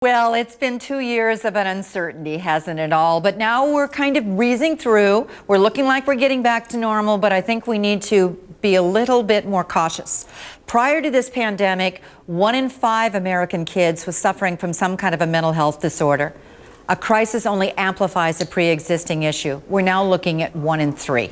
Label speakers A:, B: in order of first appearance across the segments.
A: Well, it's been 2 years of an uncertainty, hasn't it all? But now we're kind of breezing through. We're looking like we're getting back to normal, but I think we need to be a little bit more cautious. Prior to this pandemic, 1 in 5 American kids was suffering from some kind of a mental health disorder. A crisis only amplifies a pre-existing issue. We're now looking at 1 in 3.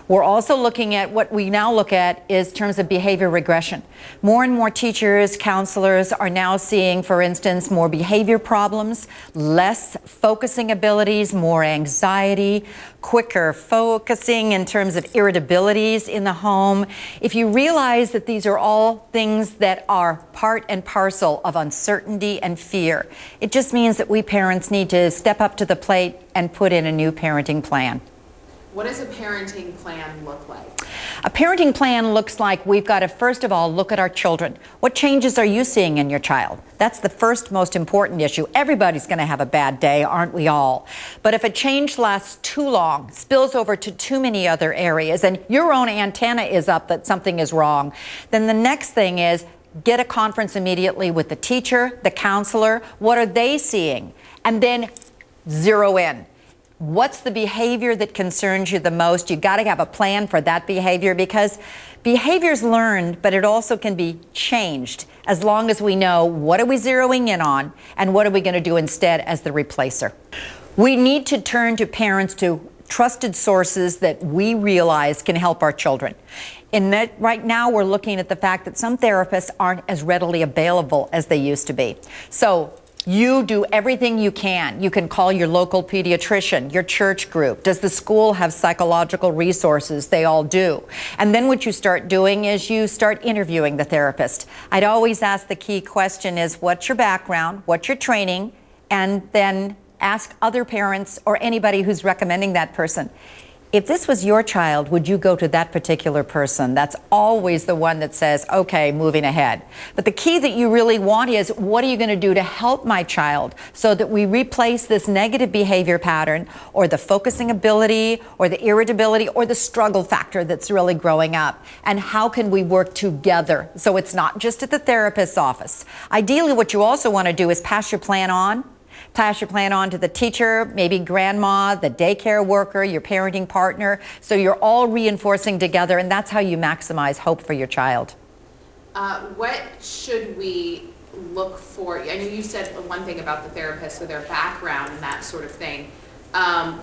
A: We're also looking at what we now look at is terms of behavior regression. More and more teachers, counselors are now seeing, for instance, more behavior problems, less focusing abilities, more anxiety, quicker focusing in terms of irritabilities in the home. If you realize that these are all things that are part and parcel of uncertainty and fear, it just means that we parents need to step up to the plate and put in a new parenting plan.
B: What does a parenting plan look like?
A: A parenting plan looks like we've got to, first of all, look at our children. What changes are you seeing in your child? That's the first most important issue. Everybody's going to have a bad day, aren't we all? But if a change lasts too long, spills over to too many other areas, and your own antenna is up that something is wrong, then the next thing is get a conference immediately with the teacher, the counselor. What are they seeing? And then zero in. What's the behavior that concerns you the most? You got to have a plan for that behavior, because behavior's learned, but it also can be changed as long as we know what are we zeroing in on and what are we going to do instead as the replacer. We need to turn to parents, to trusted sources that we realize can help our children. In that, right now we're looking at the fact that some therapists aren't as readily available as they used to be. So you do everything you can. You can call your local pediatrician, your church group. Does the school have psychological resources? They all do. And then what you start doing is you start interviewing the therapist. I'd always ask, the key question is, what's your background? What's your training? And then ask other parents or anybody who's recommending that person, if this was your child, would you go to that particular person? That's always the one that says, okay, moving ahead. But the key that you really want is, what are you going to do to help my child so that we replace this negative behavior pattern, or the focusing ability, or the irritability, or the struggle factor that's really growing up? And how can we work together so it's not just at the therapist's office? Ideally, what you also want to do is pass your plan on. Pass your plan on to the teacher, maybe grandma, the daycare worker, your parenting partner, so you're all reinforcing together, and that's how you maximize hope for your child.
B: What should we look for? I know you said one thing about the therapist with their background and that sort of thing.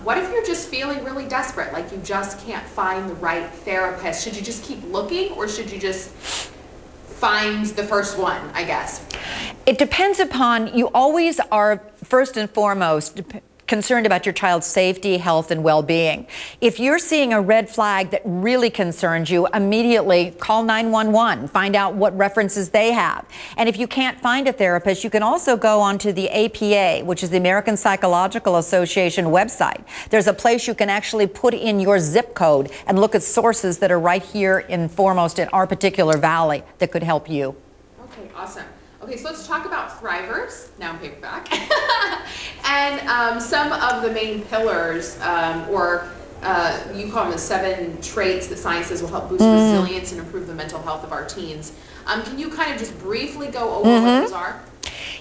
B: What if you're just feeling really desperate, like you just can't find the right therapist? Should you just keep looking, or should you just find the first one, I guess?
A: It depends upon, you always are first and foremost concerned about your child's safety, health, and well-being. If you're seeing a red flag that really concerns you, immediately call 911, find out what references they have. And if you can't find a therapist, you can also go onto the APA, which is the American Psychological Association website. There's a place you can actually put in your zip code and look at sources that are right here foremost in our particular valley that could help you.
B: Okay, awesome. Okay, so let's talk about Thrivers, now in paperback, and some of the main pillars, or you call them the 7 traits that science says will help boost resilience and improve the mental health of our teens. Can you kind of just briefly go over what those are?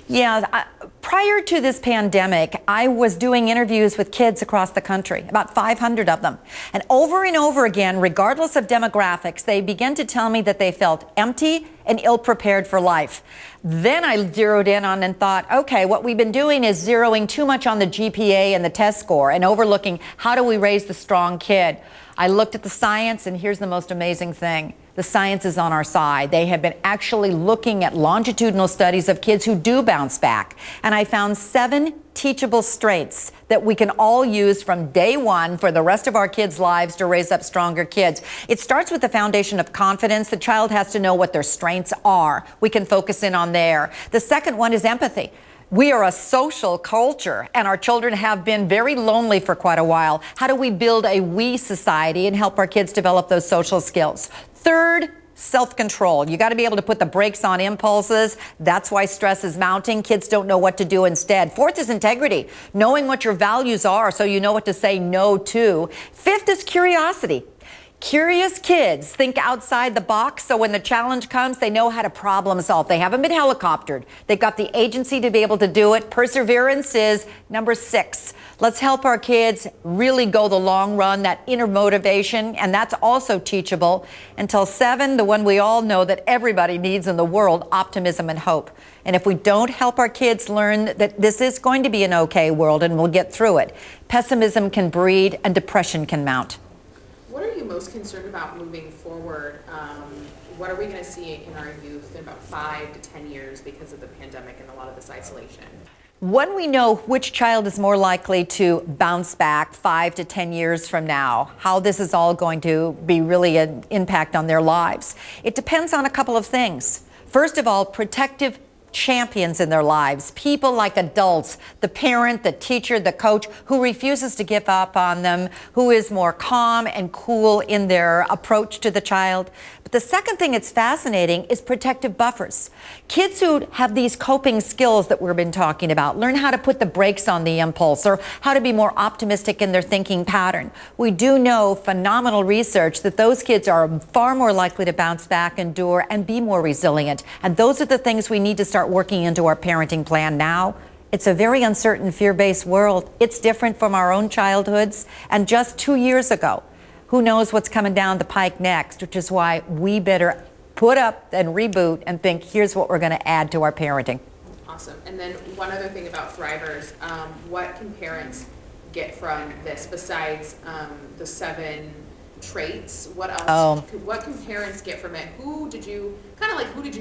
A: Yeah, prior to this pandemic, I was doing interviews with kids across the country, about 500 of them. And over again, regardless of demographics, they began to tell me that they felt empty and ill-prepared for life. Then I zeroed in on and thought, okay, what we've been doing is zeroing too much on the GPA and the test score and overlooking how do we raise the strong kid. I looked at the science, and here's the most amazing thing. The science is on our side. They have been actually looking at longitudinal studies of kids who do bounce back. And I found 7 teachable strengths that we can all use from day one for the rest of our kids' lives to raise up stronger kids. It starts with the foundation of confidence. The child has to know what their strengths are. We can focus in on there. The second one is empathy. We are a social culture, and our children have been very lonely for quite a while. How do we build a we society and help our kids develop those social skills? Third, self-control. You got to be able to put the brakes on impulses. That's why stress is mounting. Kids don't know what to do instead. Fourth is integrity, knowing what your values are so you know what to say no to. Fifth is curiosity. Curious kids think outside the box, so when the challenge comes, they know how to problem solve. They haven't been helicoptered. They've got the agency to be able to do it. Perseverance is number 6. Let's help our kids really go the long run, that inner motivation, and that's also teachable. Until 7, the one we all know that everybody needs in the world, optimism and hope. And if we don't help our kids learn that this is going to be an okay world and we'll get through it, pessimism can breed and depression can mount.
B: What are you most concerned about moving forward? What are we going to see in our youth in about 5 to 10 years because of the pandemic and a lot of this isolation?
A: When we know which child is more likely to bounce back 5 to 10 years from now, how this is all going to be really an impact on their lives, it depends on a couple of things. First of all, protective champions in their lives, people like adults, the parent, the teacher, the coach, who refuses to give up on them, who is more calm and cool in their approach to the child. But the second thing that's fascinating is protective buffers. Kids who have these coping skills that we've been talking about, learn how to put the brakes on the impulse or how to be more optimistic in their thinking pattern. We do know phenomenal research that those kids are far more likely to bounce back, endure, and be more resilient. And those are the things we need to start working into our parenting plan now. It's a very uncertain, fear-based world. It's different from our own childhoods. And just 2 years ago, who knows what's coming down the pike next, which is why we better put up and reboot and think, here's what we're going to add to our parenting.
B: Awesome. And then one other thing about Thrivers, what can parents get from this besides the 7 traits? What else? What can parents get from it? Who did you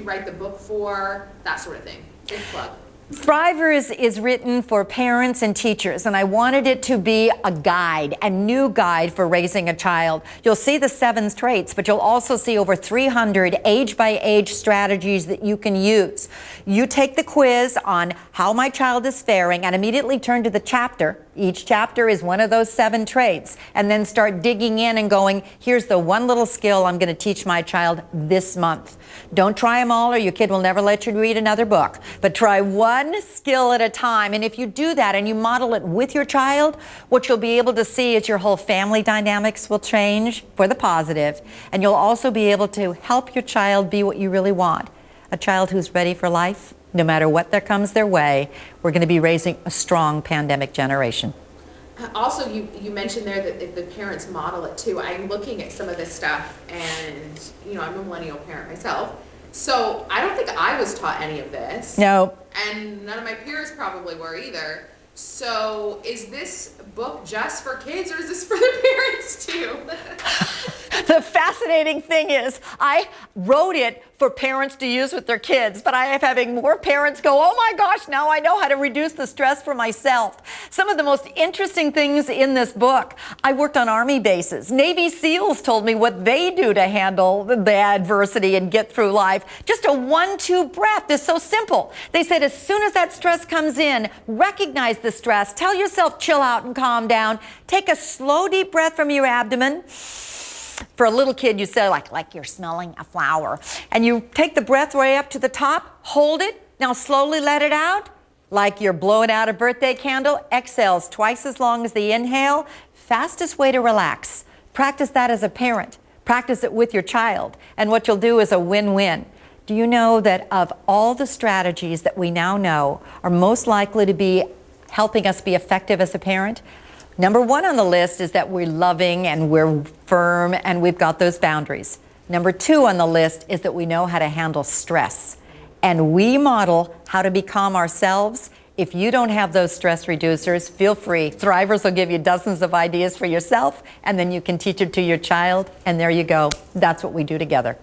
B: write the book for? That sort of thing. Big plug.
A: Thrivers is written for parents and teachers, and I wanted it to be a guide, a new guide for raising a child. You'll see the 7 traits, but you'll also see over 300 age-by-age strategies that you can use. You take the quiz on how my child is faring and immediately turn to the chapter. Each chapter is one of those 7 traits, and then start digging in and going, here's the one little skill I'm going to teach my child this month. Don't try them all or your kid will never let you read another book, but try one skill at a time. And if you do that and you model it with your child, what you'll be able to see is your whole family dynamics will change for the positive, and you'll also be able to help your child be what you really want, a child who's ready for life. No matter what that comes their way, we're going to be raising a strong pandemic generation.
B: Also, you mentioned there that if the parents model it too. I'm looking at some of this stuff, and I'm a millennial parent myself, so I don't think I was taught any of this.
A: No.
B: And none of my peers probably were either. So is this book just for kids, or is this for the parents too?
A: The fascinating thing is, I wrote it for parents to use with their kids, but I am having more parents go, oh my gosh, now I know how to reduce the stress for myself. Some of the most interesting things in this book, I worked on Army bases. Navy SEALs told me what they do to handle the adversity and get through life. Just a 1-2 breath is so simple. They said as soon as that stress comes in, recognize the stress, tell yourself chill out and calm down, take a slow deep breath from your abdomen. For a little kid, you say like you're smelling a flower. And you take the breath way up to the top, hold it, now slowly let it out, like you're blowing out a birthday candle. Exhales twice as long as the inhale. Fastest way to relax. Practice that as a parent. Practice it with your child. And what you'll do is a win-win. Do you know that of all the strategies that we now know are most likely to be helping us be effective as a parent? Number 1 on the list is that we're loving and we're firm and we've got those boundaries. Number 2 on the list is that we know how to handle stress. And we model how to be calm ourselves. If you don't have those stress reducers, feel free. Thrivers will give you dozens of ideas for yourself, and then you can teach it to your child, and there you go. That's what we do together.